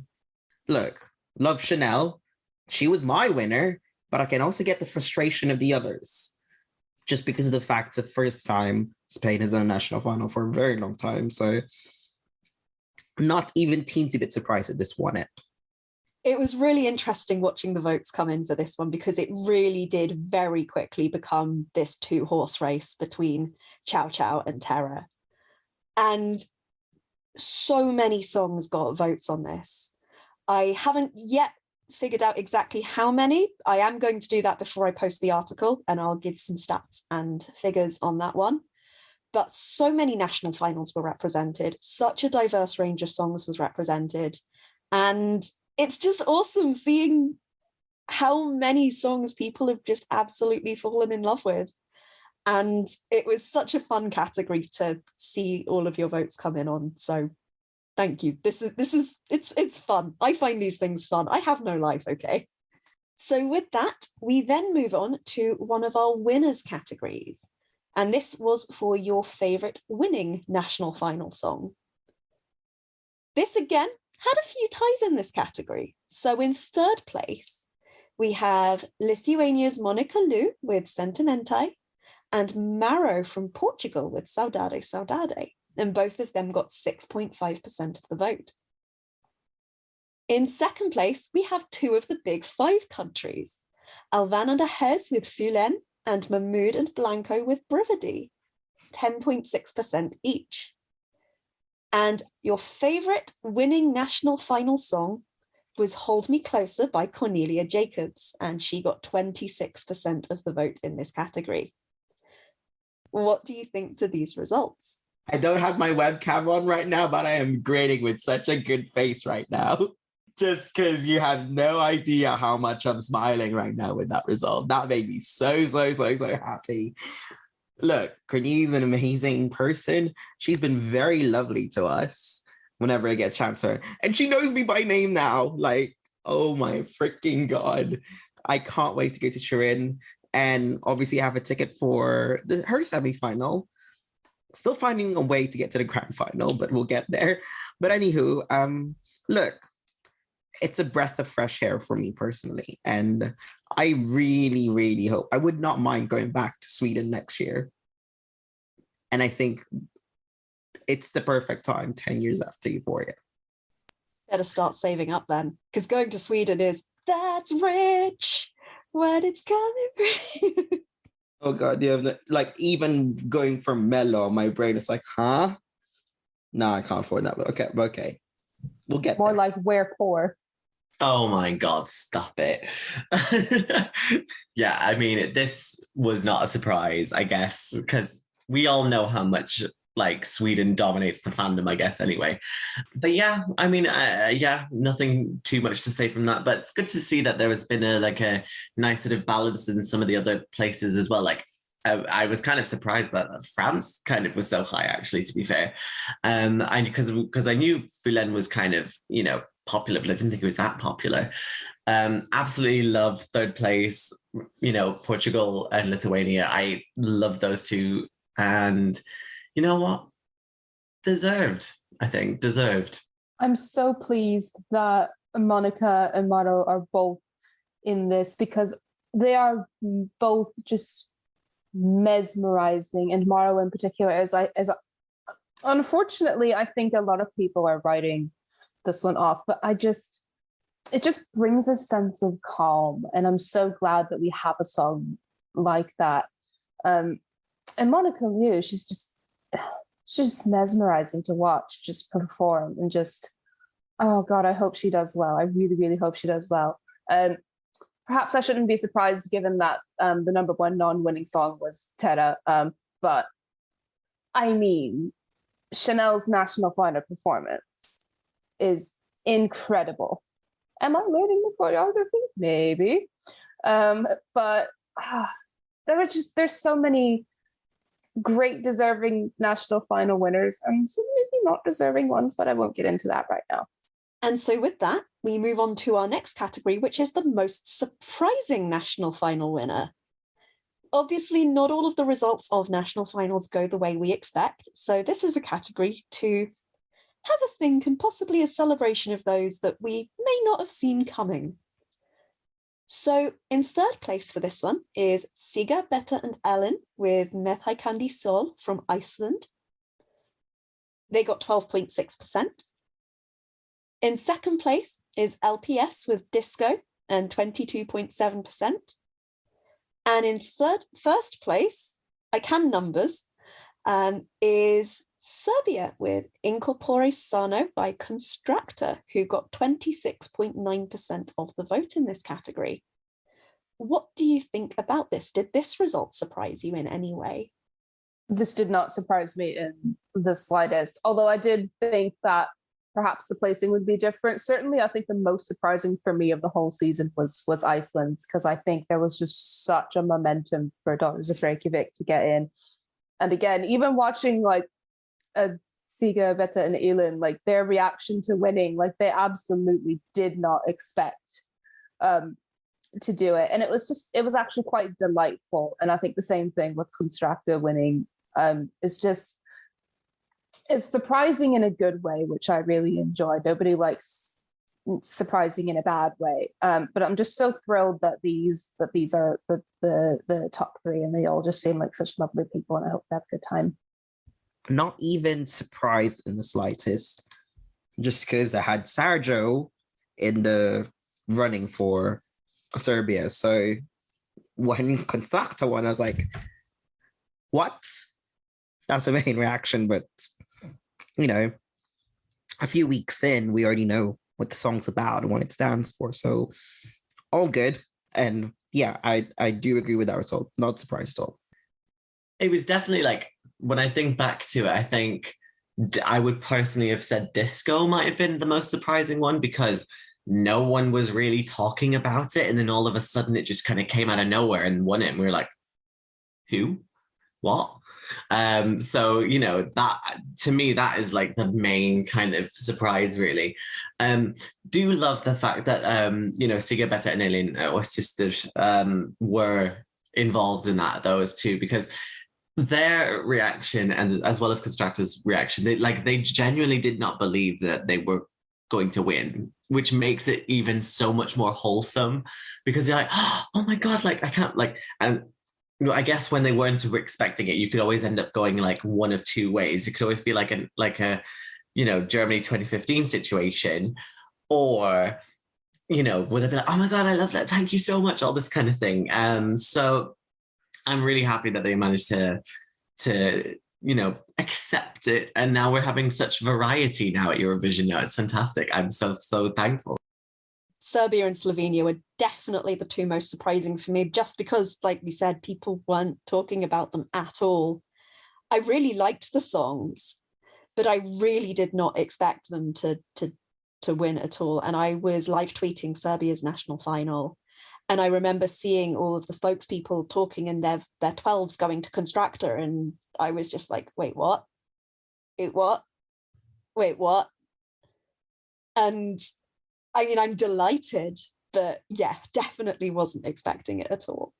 Look, love Chanel. She was my winner, but I can also get the frustration of the others. Just because of the fact it's the first time Spain has done a national final for a very long time. So not even teensy bit surprised that this won it. It was really interesting watching the votes come in for this one because it really did very quickly become this 2-horse race between Ciao Ciao and Terra. And so many songs got votes on this. I haven't yet figured out exactly how many. I am going to do that before I post the article, and I'll give some stats and figures on that one. But so many national finals were represented. Such a diverse range of songs was represented. And it's just awesome seeing how many songs people have just absolutely fallen in love with. And it was such a fun category to see all of your votes come in on. So thank you. It's fun. I find these things fun. I have no life, okay? So with that, we then move on to one of our winners categories. And this was for your favorite winning national final song. This again had a few ties in this category. So in third place, we have Lithuania's Monica Lu with Sentimentai and Marino from Portugal with Saudade Saudade. And both of them got 6.5% of the vote. In second place, we have two of the big five countries, Alvan and Ahez with Fulen and Mahmoud and Blanco with Brividi, 10.6% each. And your favourite winning national final song was Hold Me Closer by Cornelia Jacobs, and she got 26% of the vote in this category. What do you think to these results? I don't have my webcam on right now, but I am grinning with such a good face right now. Just because you have no idea how much I'm smiling right now with that result. That made me so happy. Look, Cornelia's an amazing person. She's been very lovely to us whenever I get a chance to her. And she knows me by name now. Like, oh my freaking God. I can't wait to go to Turin and obviously have a ticket for her semi-final. Still finding a way to get to the grand final, but we'll get there. But anywho, look, it's a breath of fresh air for me personally. And I really hope, I would not mind going back to Sweden next year. And I think it's the perfect time, 10 years after Euphoria. Better start saving up then, because going to Sweden that's rich when it's coming. Oh God, yeah, like even going for Mellow, my brain is like, huh? No, I can't afford that. But okay. We'll get more there. like we're poor. Oh my God, stop it. Yeah, I mean, this was not a surprise, I guess, because we all know how much like Sweden dominates the fandom, I guess, anyway. But yeah, I mean, nothing too much to say from that, but it's good to see that there has been a nice sort of balance in some of the other places as well. Like, I was kind of surprised that France kind of was so high, actually, to be fair. Because I knew Fulen was kind of, popular, but I didn't think it was that popular. Absolutely love third place, Portugal and Lithuania. I love those two. And you know what? Deserved, I think. Deserved. I'm so pleased that Monica and Maro are both in this because they are both just mesmerizing, and Maro in particular, unfortunately, I think a lot of people are writing this one off, but it just brings a sense of calm, and I'm so glad that we have a song like that. And Monica Liu, she's just mesmerizing to watch, just perform, and just, oh God, I hope she does well. I really, really hope she does well. Perhaps I shouldn't be surprised given that the number one non-winning song was Terra, but I mean, Chanel's national final performance is incredible. Am I learning the choreography? Maybe. But there's so many great deserving national final winners and some maybe not deserving ones, but I won't get into that right now. And so with that, we move on to our next category, which is the most surprising national final winner. Obviously, not all of the results of national finals go the way we expect, so this is a category to have a think and possibly a celebration of those that we may not have seen coming. So in third place for this one is Siga, Betta and Ellen with Methai Kandi Sol from Iceland. They got 12.6%. In second place is LPS with Disco and 22.7%. And in first place, I can numbers, is Serbia with Incorpore Sano by Constructor, who got 26.9% of the vote in this category. What do you think about this? Did this result surprise you in any way? This did not surprise me in the slightest, although I did think that perhaps the placing would be different. Certainly, I think the most surprising for me of the whole season was Iceland's, because I think there was just such a momentum for Daughters of Reykjavik to get in. And again, even watching like Siga, Betta and Elin, like their reaction to winning, like they absolutely did not expect to do it. And it was actually quite delightful. And I think the same thing with Constructor winning. It's surprising in a good way, which I really enjoy. Nobody likes surprising in a bad way. But I'm just so thrilled that these are the top three, and they all just seem like such lovely people, and I hope they have a good time. Not even surprised in the slightest, just because I had Sergio in the running for Serbia. So when Constructor won, I was like, what? That's the main reaction. But, you know, a few weeks in, we already know what the song's about and what it stands for. So all good. And yeah, I do agree with that result. Not surprised at all. It was definitely like, when I think back to it, I think I would personally have said Disco might have been the most surprising one, because no one was really talking about it. And then all of a sudden it just kind of came out of nowhere and won it. And we were like, who? What? So, you know, that to me, that is like the main kind of surprise, really. Do love the fact that, you know, Siga, Betta and Elin, or sisters, were involved in that, those two, because their reaction, and as well as Constructor's reaction, they genuinely did not believe that they were going to win, which makes it even so much more wholesome, because you're like, oh my God, like I can't, like, and I guess when they weren't expecting it, you could always end up going like one of two ways. It could always be like a you know, Germany 2015 situation, or, you know, would it be like, oh my God, I love that, thank you so much, all this kind of thing. So I'm really happy that they managed to you know, accept it, and now we're having such variety now at Eurovision. Now it's fantastic. I'm so thankful. Serbia and Slovenia were definitely the two most surprising for me, just because, like we said, people weren't talking about them at all. I really liked the songs, but I really did not expect them to win at all. And I was live tweeting Serbia's national final, and I remember seeing all of the spokespeople talking in their 12s going to Constructor, and I was just like, wait, what? Wait, what? Wait, what? And I mean, I'm delighted, but yeah, definitely wasn't expecting it at all.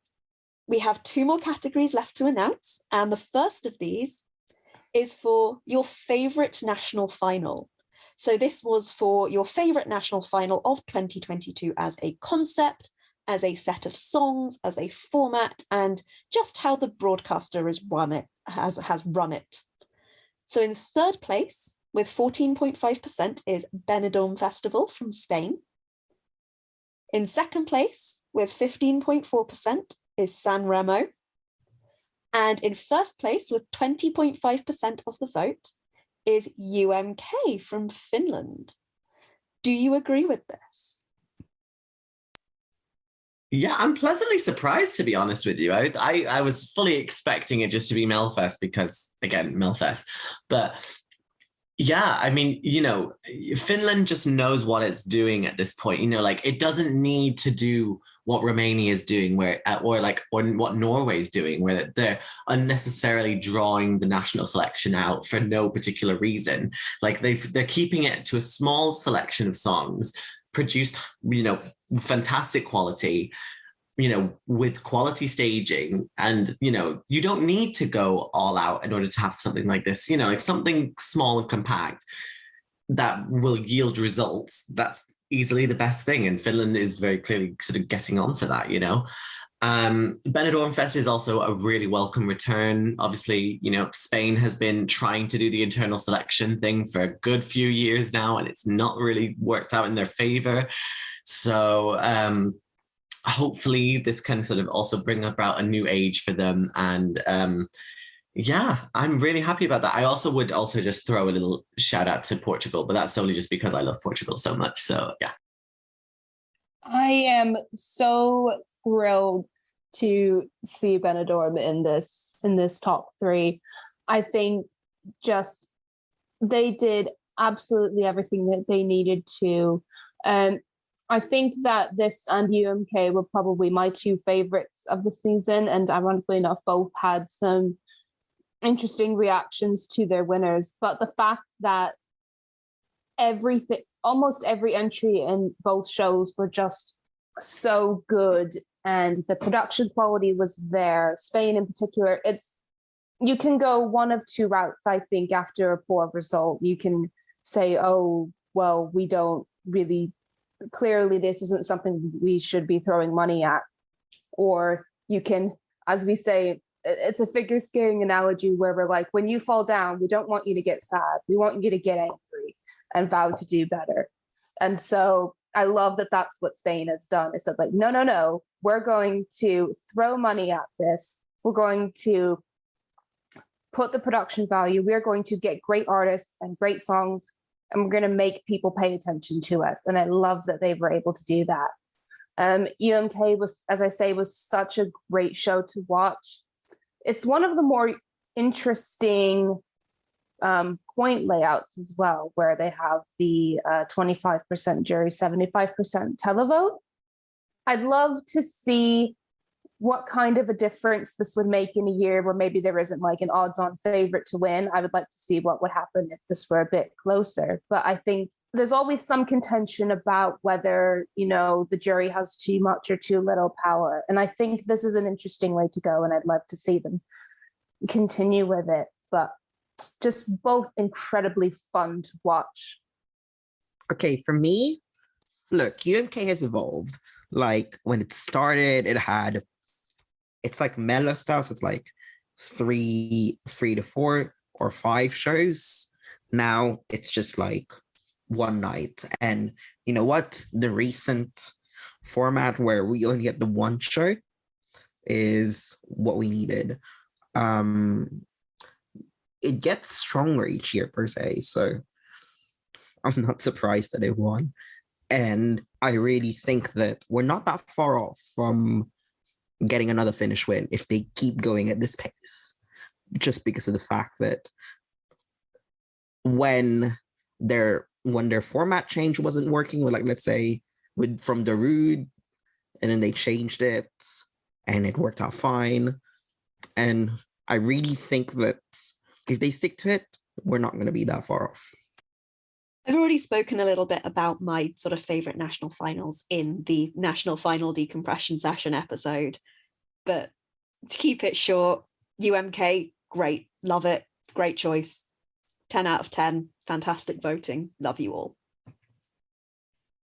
We have two more categories left to announce, and the first of these is for your favourite national final. So this was for your favourite national final of 2022 as a concept, as a set of songs, as a format, and just how the broadcaster has run it. So in third place, with 14.5%, is Benidorm Festival from Spain. In second place, with 15.4%, is San Remo. And in first place, with 20.5% of the vote, is UMK from Finland. Do you agree with this? Yeah, I'm pleasantly surprised, to be honest with you. I was fully expecting it just to be Melfest because, again, Melfest. But yeah, I mean, Finland just knows what it's doing at this point. Like, it doesn't need to do what Romania is doing, or what Norway is doing, where they're unnecessarily drawing the national selection out for no particular reason. Like, they're keeping it to a small selection of songs produced, fantastic quality, with quality staging. And, you don't need to go all out in order to have something like this, like something small and compact that will yield results. That's easily the best thing. And Finland is very clearly sort of getting onto that, Benidorm Fest is also a really welcome return. Obviously, Spain has been trying to do the internal selection thing for a good few years now, and it's not really worked out in their favor. So hopefully this can sort of also bring about a new age for them. And yeah, I'm really happy about that. I also would just throw a little shout out to Portugal, but that's solely just because I love Portugal so much. So yeah. I am so thrilled to see Benidorm in this top three. I think just they did absolutely everything that they needed to. I think that this and UMK were probably my two favorites of the season, and ironically enough, both had some interesting reactions to their winners. But the fact that almost every entry in both shows were just so good, and the production quality was there. Spain in particular, you can go one of two routes, I think, after a poor result. You can say, oh, well, we don't really, clearly this isn't something we should be throwing money at. Or you can, as we say, it's a figure skating analogy where we're like, when you fall down, we don't want you to get sad. We want you to get angry and vow to do better. And so I love that that's what Spain has done. It said, like, no, we're going to throw money at this. We're going to put the production value. We're going to get great artists and great songs, and we're going to make people pay attention to us. And I love that they were able to do that. UMK was, as I say, was such a great show to watch. It's one of the more interesting point layouts as well, where they have the 25% jury, 75% televote. I'd love to see what kind of a difference this would make in a year where maybe there isn't like an odds-on favorite to win. I would like to see what would happen if this were a bit closer. But I think there's always some contention about whether, the jury has too much or too little power. And I think this is an interesting way to go, and I'd love to see them continue with it. But just both incredibly fun to watch. Okay, for me, look, UMK has evolved. Like, when it started, it's like mellow style, so it's like three to 4 or 5 shows. Now it's just like one night. And you know what? The recent format where we only get the one show is what we needed. It gets stronger each year per se, so I'm not surprised that it won. And I really think that we're not that far off from getting another Finnish win if they keep going at this pace, just because of the fact that when their format change wasn't working, with, like, let's say from the Rude, and then they changed it and it worked out fine. And I really think that if they stick to it, we're not going to be that far off. I've already spoken a little bit about my sort of favourite national finals in the National Final Decompression Session episode. But to keep it short, UMK, great, love it. Great choice. 10 out of 10. Fantastic voting. Love you all.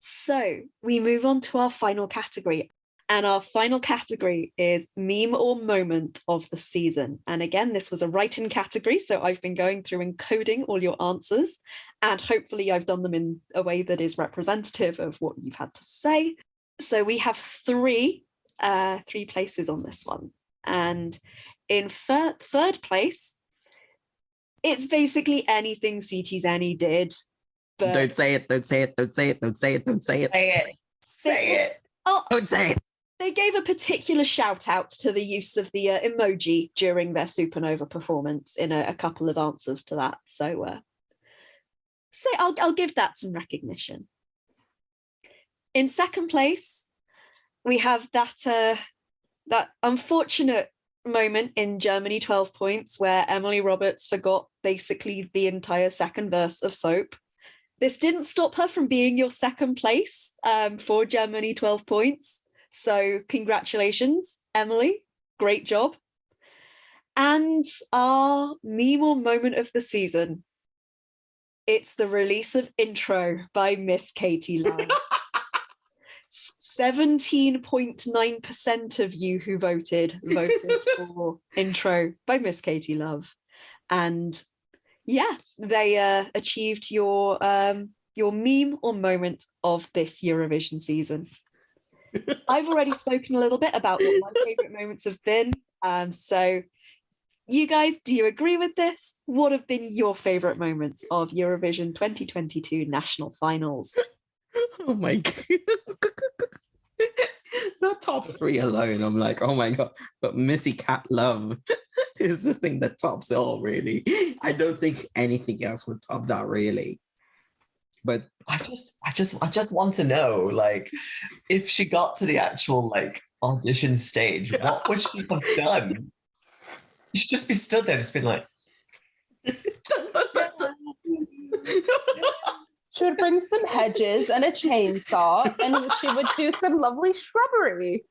So we move on to our final category. And our final category is meme or moment of the season. And again, this was a write-in category. So I've been going through and coding all your answers. And hopefully I've done them in a way that is representative of what you've had to say. So we have three places on this one. And in third place, it's basically anything CT's Annie did. But Don't say it. Don't say it. Don't say it. Don't say it. Don't say it. Say it. Say it. Oh, Don't say it. they gave a particular shout out to the use of the emoji during their supernova performance in a couple of answers to that. So I'll give that some recognition. In second place, we have that unfortunate moment in Germany 12 points where Emily Roberts forgot basically the entire second verse of Soap. This didn't stop her from being your second place for Germany 12 points. So congratulations, Emily. Great job. And our meme or moment of the season. It's the release of Intro by Miss Katie Love. 17.9% of you who voted for Intro by Miss Katie Love. And yeah, they achieved your meme or moment of this Eurovision season. I've already spoken a little bit about what my favourite moments have been. So you guys, do you agree with this? What have been your favourite moments of Eurovision 2022 national finals? Oh my God. The top three alone, I'm like, oh my God. But Missy Cat Love is the thing that tops it all, really. I don't think anything else would top that, really. But I just want to know, like, if she got to the actual like audition stage, what would she have done? You should just be stood there, just been like. She would bring some hedges and a chainsaw, and she would do some lovely shrubbery.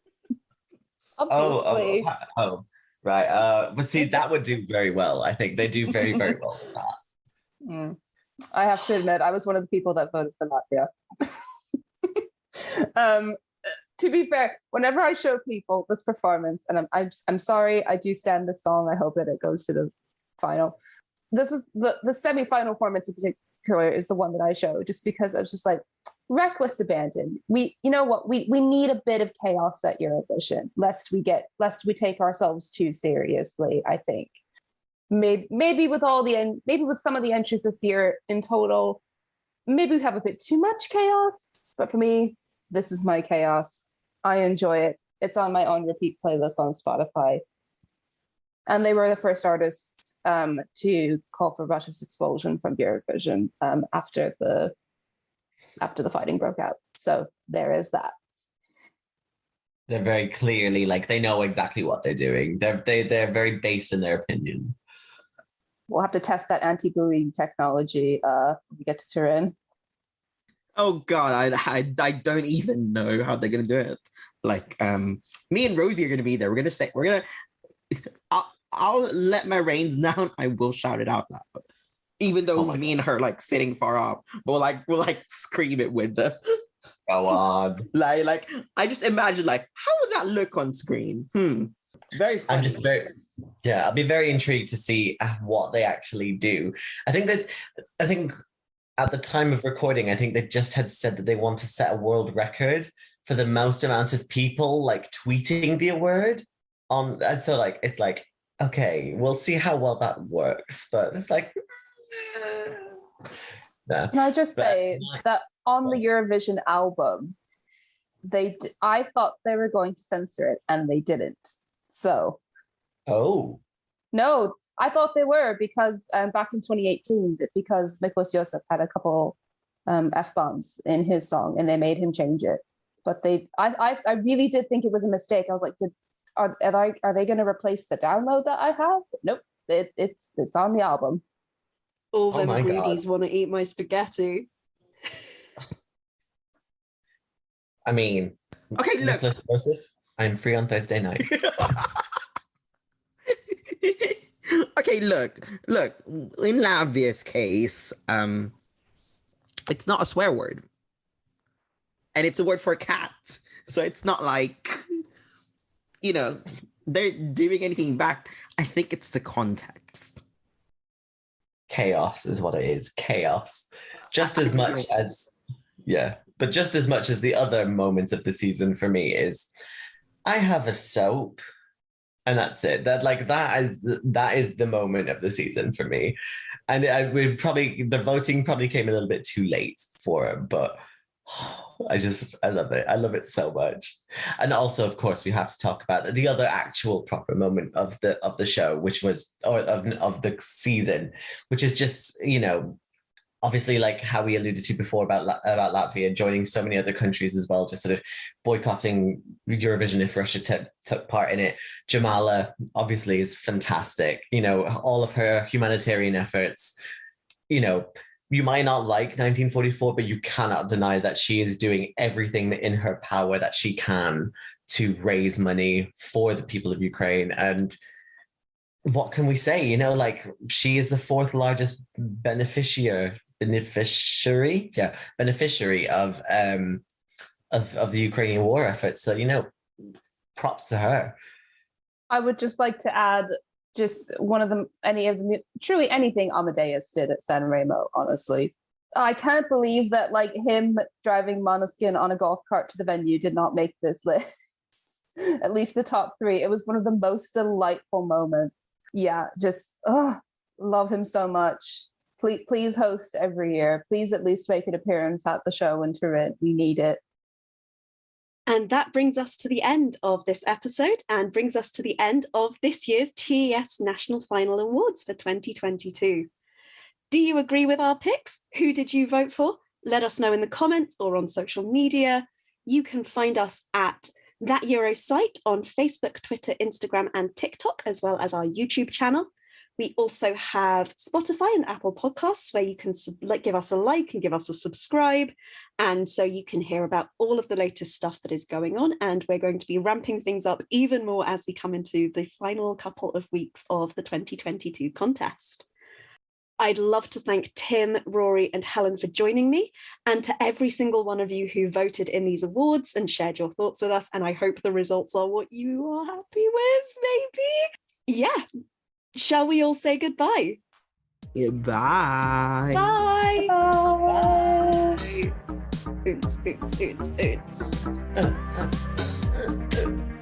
Obviously. Oh, right. But see, that would do very well. I think they do very, very well with that. I have to admit, I was one of the people that voted for Latvia. To be fair, whenever I show people this performance, and I'm sorry, I do stand this song. I hope that it goes to the final. This is the semi-final performance in particular is the one that I show, just because I was just like, reckless abandon. You know what? We need a bit of chaos at Eurovision, lest we take ourselves too seriously. I think maybe with some of the entries this year in total, maybe we have a bit too much chaos. But for me, this is my chaos. I enjoy it. It's on my own repeat playlist on Spotify. And they were the first artists to call for Russia's expulsion from Eurovision after the fighting broke out. So there is that. They're very clearly like they know exactly what they're doing. They're very based in their opinion. We'll have to test that anti-bullying technology when we get to Turin. oh God, I don't even know how they're gonna do it. Like me and Rosie are gonna be there. I'll let my reins down. I will shout it out loud. Even though me and her like sitting far off, but we'll scream it with the Go on. like I just imagine like how would that look on screen? Very funny. I'll be very intrigued to see what they actually do. I think at the time of recording, I think they just had said that they want to set a world record for the most amount of people like tweeting the award on, and so like it's like, okay, we'll see how well that works, but it's like nah. Can I just say that on the Eurovision album, I thought they were going to censor it and they didn't. So no, I thought they were because back in 2018, because Miklos Joseph had a couple F-bombs in his song and they made him change it. But I really did think it was a mistake. I was like, are they going to replace the download that I have? Nope, it's on the album. All them greedies want to eat my spaghetti. I mean, okay, look. Nicholas Joseph, I'm free on Thursday night. Okay, look. In Latvia's case, it's not a swear word, and it's a word for cat. So it's not like, they're doing anything back. I think it's the context. Chaos is what it is. Chaos. Just as much as but just as much as the other moments of the season for me is, I have a soap, and that's it. That is the moment of the season for me. And the voting probably came a little bit too late for it, but I love it. I love it so much. And also, of course, we have to talk about the other actual proper moment of the show, which was, or of the season, which is just, obviously, like how we alluded to before about Latvia joining so many other countries as well, just sort of boycotting Eurovision if Russia took part in it. Jamala obviously is fantastic. All of her humanitarian efforts. You might not like 1944, but you cannot deny that she is doing everything in her power that she can to raise money for the people of Ukraine. And what can we say? She is the fourth largest beneficiary of the Ukrainian war effort. So, props to her. I would just like to add just truly anything Amadeus did at San Remo, honestly. I can't believe that him driving Måneskin on a golf cart to the venue did not make this list. At least the top 3. It was one of the most delightful moments. Yeah, just love him so much. Please host every year. Please at least make an appearance at the show in Turin. We need it. And that brings us to the end of this episode and brings us to the end of this year's TES National Final Awards for 2022. Do you agree with our picks? Who did you vote for? Let us know in the comments or on social media. You can find us at That Euro site on Facebook, Twitter, Instagram, and TikTok, as well as our YouTube channel. We also have Spotify and Apple Podcasts where you can give us a like and give us a subscribe. And so you can hear about all of the latest stuff that is going on. And we're going to be ramping things up even more as we come into the final couple of weeks of the 2022 contest. I'd love to thank Tim, Rory, and Helen for joining me, and to every single one of you who voted in these awards and shared your thoughts with us. And I hope the results are what you are happy with, maybe. Yeah. Shall we all say goodbye? Goodbye. Bye. Bye. Oots, oots, oots, oots.